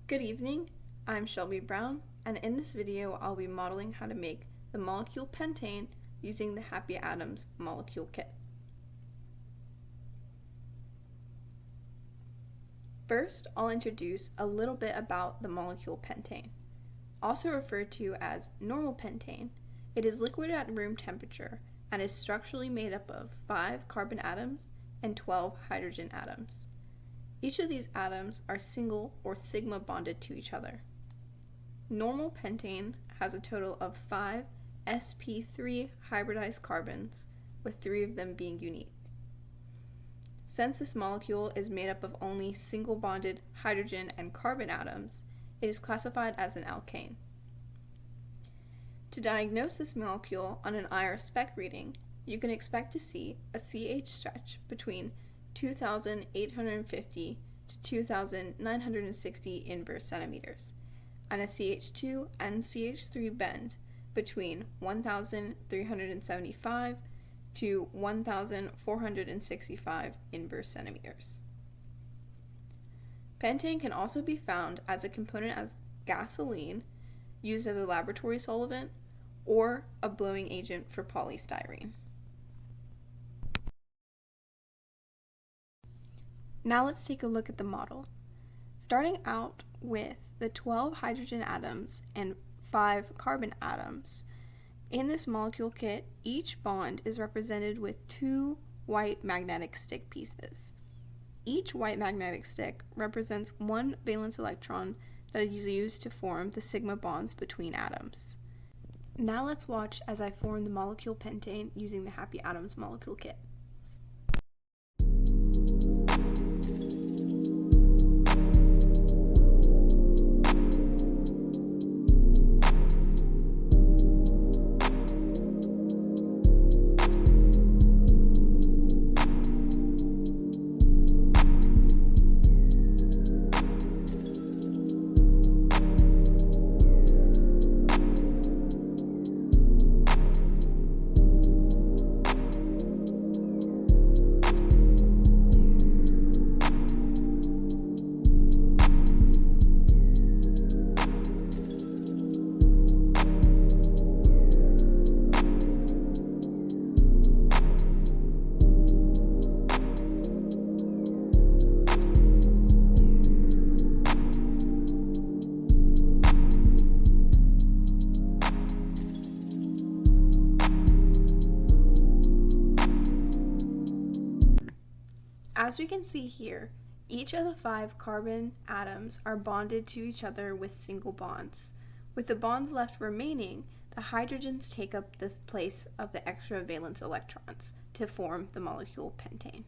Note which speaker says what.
Speaker 1: Good evening, I'm Shelby Brown, and in this video I'll be modeling how to make the molecule pentane using the Happy Atoms molecule kit. First, I'll introduce a little bit about the molecule pentane. Also referred to as normal pentane, it is liquid at room temperature and is structurally made up of 5 carbon atoms and 12 hydrogen atoms. Each of these atoms are single or sigma bonded to each other. Normal pentane has a total of 5 sp3 hybridized carbons, with 3 of them being unique. Since this molecule is made up of only single bonded hydrogen and carbon atoms, it is classified as an alkane. To diagnose this molecule on an IR spec reading, you can expect to see a CH stretch between 2,850 to 2,960 inverse centimeters, and a CH2 and CH3 bend between 1,375 to 1,465 inverse centimeters. Pentane can also be found as a component as gasoline, used as a laboratory solvent, or a blowing agent for polystyrene. Now let's take a look at the model. Starting out with the 12 hydrogen atoms and 5 carbon atoms, in this molecule kit, each bond is represented with 2 white magnetic stick pieces. Each white magnetic stick represents 1 valence electron that is used to form the sigma bonds between atoms. Now let's watch as I form the molecule pentane using the Happy Atoms molecule kit. As we can see here, each of the 5 carbon atoms are bonded to each other with single bonds. With the bonds left remaining, the hydrogens take up the place of the extra valence electrons to form the molecule pentane.